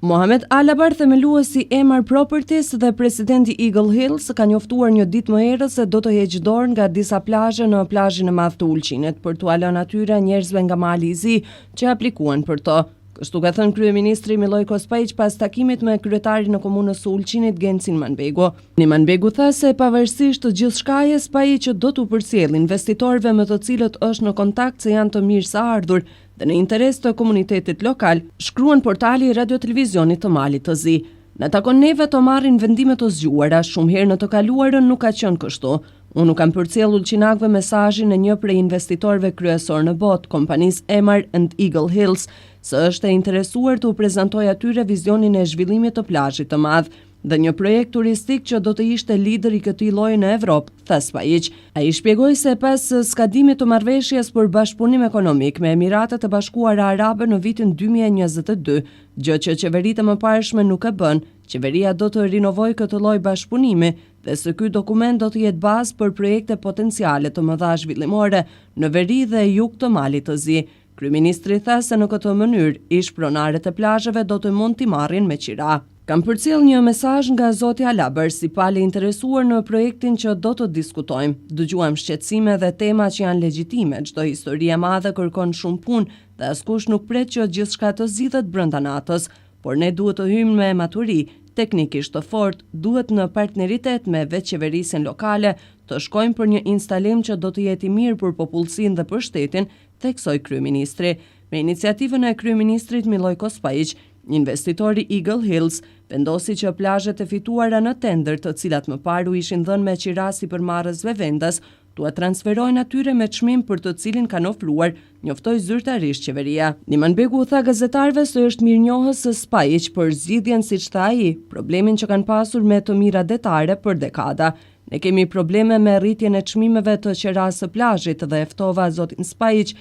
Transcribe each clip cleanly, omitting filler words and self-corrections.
Mohamed Alabar, themeluesi Emar Properties dhe presidenti Eagle Hills, ka njoftuar një ditë më herët se do të heqë dorë nga disa plazhe në plazhin e madh të Ulqinit për t'u lënë atyre njerëzve nga Mali i Zi që aplikuan për to. Kështu ka thënë kryeministri Milojko Spajić pas takimit me kryetarin e komunës së Ulqinit Gencin Manbegu. Manbegu tha se pavarësisht të gjithçkaje, Spajić do t'u përcjellë investitorëve me të cilët është në kontakt se janë të mirëseardhur dhe në interes të komunitetit lokal, shkruan portali Radio Televizionit të Malit të Zi. Në takon neve të marrin vendime të zgjuara, shumë herë në të kaluarën nuk ka qenë kështu. Unë kam përcjell ulqinakëve mesazhin e një prej investitorëve kryesor në botë, kompanisë Emar and Eagle Hills, se është e interesuar të u prezantojë atyre vizionin e zhvillimit të plazhit të madh dhe një projekt turistik që do të ishte lider i këtij lloji në Evropë, tha Spajić. Ai shpjegoi se pas skadimit të marrëveshjes për bashkëpunim ekonomik me Emiratet e Bashkuara Arabe në vitin 2022, gjë që qeveritë e mëparshme nuk e bën, qeveria do të rinovojë këtë lloj bashkëpunimi dhe se ky dokument do të jetë bazë për projekte potenciale të mëdha zhvillimore në veri dhe jug të Malit të Zi. Kryeministri tha se në këtë mënyrë ish pronarët e plazheve do të mund t'i marrin me qira. Kam përcjell një mesazh nga zoti Alabar si palë interesuar në projektin që do të diskutojmë. Dëgjuam shqetësime dhe tema që janë legjitime. Çdo histori e madhe kërkon shumë punë dhe askush nuk pret që gjithçka të zgjidhet brenda natës, por ne duhet të hyjmë me maturi, teknikisht të fortë, duhet në partneritet me vetë qeverisjen lokale të shkojmë për një instalim që do të jetë i mirë për popullsinë dhe për shtetin, theksoi kryeministri. Me iniciativën e kryeministrit Milojko Spajić, investitori Eagle Hills vendosi që plazhet e fituara në tender, të cilat më parë u ishin dhënë me qira sipërmarrësve vendas, t'u transferojnë atyre me çmim për të cilin kanë ofruar, njoftoi zyrtarisht qeveria. Manbegu tha gazetarëve se është mirënjohës së Spajić për zgjidhjen siç tha ai, problemin që kanë pasur me të mira detare për dekada. Ne kemi probleme me rritjen e çmimeve të qirasë së plazhit dhe ftova zotin Spajić.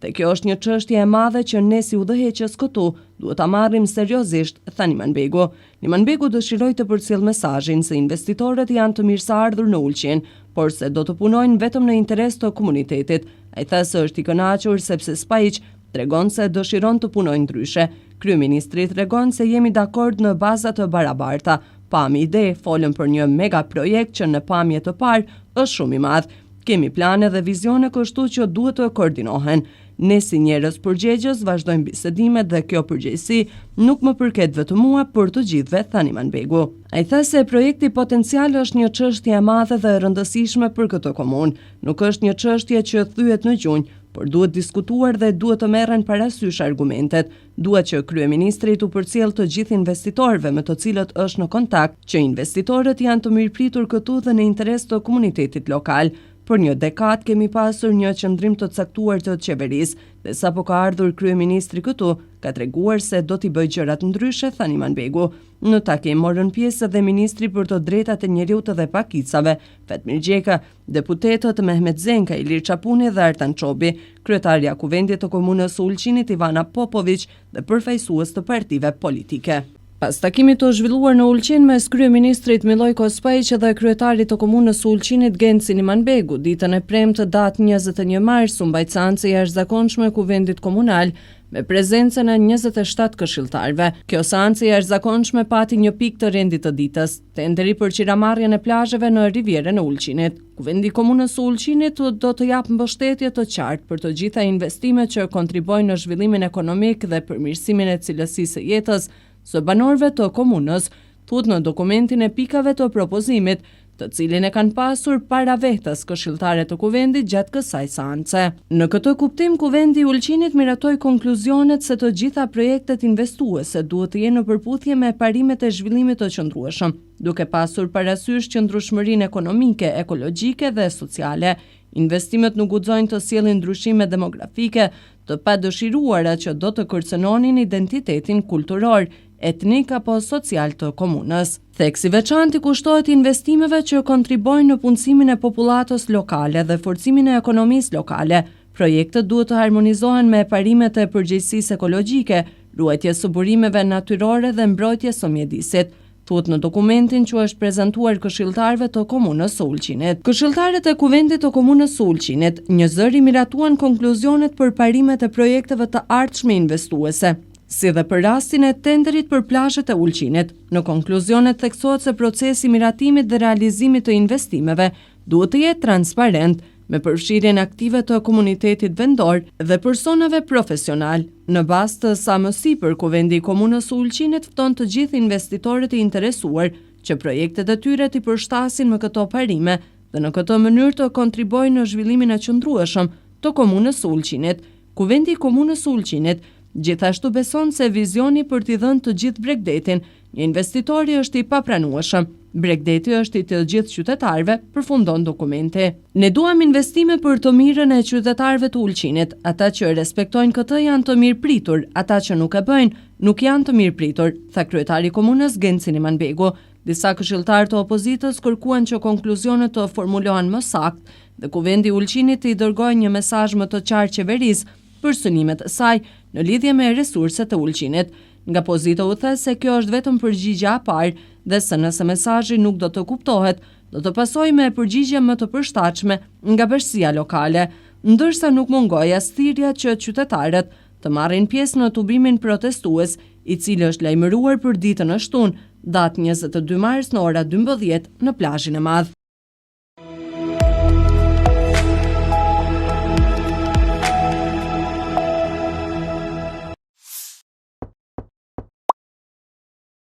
Dhe kjo është një çështje e madhe që ne si udhëheqës këtu duhet ta marrim seriozisht, tha Manbegu. Manbegu dëshiroi të përcjellë mesazhin se investitorët janë të mirëseardhur në Ulqin, por se do të punojnë vetëm në interes të komunitetit. Ai tha se është i kënaqur sepse Spajić tregon se dëshiron të punojë ndryshe. Kryeministri tregon se jemi dakord në baza të barabarta. Pami ide, folëm për një mega projekt që në pamje të parë është shumë i madh. Kemi plane dhe vizione, kështu që duhet të koordinohen. Ne si njerëz përgjegjës vazhdojmë bisedimet dhe kjo përgjegjësi nuk më përket vetëm mua, por të gjithëve, tha Manbegu. Ai tha se projekti potencial është një çështje e madhe dhe e rëndësishme për këtë komunë. Nuk është një çështje që thyet në gjunjë, por duhet diskutuar dhe duhet të merren parasysh argumentet. Duhet që kryeministri t'u përcjellë të gjithë investitorëve me të cilët është në kontakt, që investitorët janë të mirëpritur këtu dhe në interes të komunitetit lokal. Për një dekadë kemi pasur një qëndrim të caktuar të qeverisë dhe sapo ka ardhur kryeministri këtu, ka treguar se do t'i bëjë gjërat ndryshe, tha Manbegu. Në takim morën pjesë edhe ministri për të drejtat e njerëzit dhe pakicave, Fatmir Gjeka, deputetët Mehmet Zenka, Ilir Çapuni dhe Artan Çobi, kryetarja kuvendit të komunës së Ulqinit Ivana Popović dhe përfaqësues të partive politike. Pas takimit të zhvilluar në Ulqin mes kryeministrit Milojko Spajić dhe kryetarit të komunës së Ulqinit Gencin Manbegu, ditën e premtë datë 21 mars u mbajt seancë e jashtëzakonshme e kuvendit komunal me prezencën e 27 këshilltarëve. Kjo seancë e jashtëzakonshme pati një pikë të rendit të ditës, tenderi për qiramarrjen e plazheve në Rivierën e Ulqinit. Kuvendi i komunës së Ulqinit do të japë mbështetje të qartë për të gjitha investimet që kontribojnë në zhvillimin ekonomik dhe përmirësimin e cilësisë së jetës së banorëve të komunës, thot në dokumentin e pikave të propozimit, të cilin e kanë pasur para vetes këshilltarët të kuvendit gjatë kësaj seance. Në këtë kuptim, kuvendi i Ulqinit miratoi konkluzionet se të gjitha projektet investuese duhet të jenë në përputhje me parimet e zhvillimit të qëndrueshëm, duke pasur parasysh qëndrueshmërinë ekonomike, ekologjike dhe sociale. Investimet nuk guxojnë të sjellin ndryshime demografike të padëshiruara që do të kërcënonin identitetin kulturor, etnik apo social të komunës. Theksi veçantë kushtohet investimeve që kontribojnë në punësimin e popullatës lokale dhe forcimin e ekonomisë lokale. Projektet duhet të harmonizohen me parimet e përgjegjësisë ekologjike, ruajtjes së burimeve natyrore dhe mbrojtjes së mjedisit, thuhet në dokumentin që është prezantuar këshilltarëve të komunës së Ulqinit. Këshilltarët e kuvendit të komunës së Ulqinit një zëri miratuan konkluzionet për parimet e projekteve të ardhshme investuese, si dhe për rastin e tenderit për plazhet e Ulqinit. Në konkluzionet theksohet se procesi i miratimit dhe realizimit të investimeve duhet të jetë transparent, me përfshirjen aktive të komunitetit vendor dhe personave profesional. Në bazë të sa më sipër, Kuvendi i Komunës së Ulqinit fton të gjithë investitorët e interesuar që projektet e tyre t'i përshtasin me këto parime dhe në këtë mënyrë të kontribojnë në zhvillimin e qëndrueshëm të Komunës së Ulqinit. Kuvendi i Komunës së Ulqinit gjithashtu beson se vizioni për t'i dhënë të gjithë Bregdetin një investitori është i papranueshëm. Bregdeti është i të gjithë qytetarëve, përfundon dokumenti. Ne duam investime për të mirën e qytetarëve të Ulqinit. Ata që respektojnë këtë janë të mirë pritur, ata që nuk e bëjnë nuk janë të mirë pritur, tha kryetari i komunës Genci Nimanbegu. Disa këshilltarë të opozitës kërkuan që konkluzionet të formulohen më saktë dhe Kuvendi i Ulqinit i dërgojë një mesazh më të qartë qeverisë për synimet e saj në lidhje me resurset e Ulqinit. Nga pozita u the se kjo është vetëm përgjigja e parë dhe se nëse mesazhi nuk do të kuptohet, do të pasojë me përgjigje më të përshtatshme nga bashkia lokale, ndërsa nuk mungoi as thirrja që qytetarët të marrin pjesë në tubimin protestues, i cili është lajmëruar për ditën e shtunë, datë 22 mars në ora 12 në plazhin e Madh.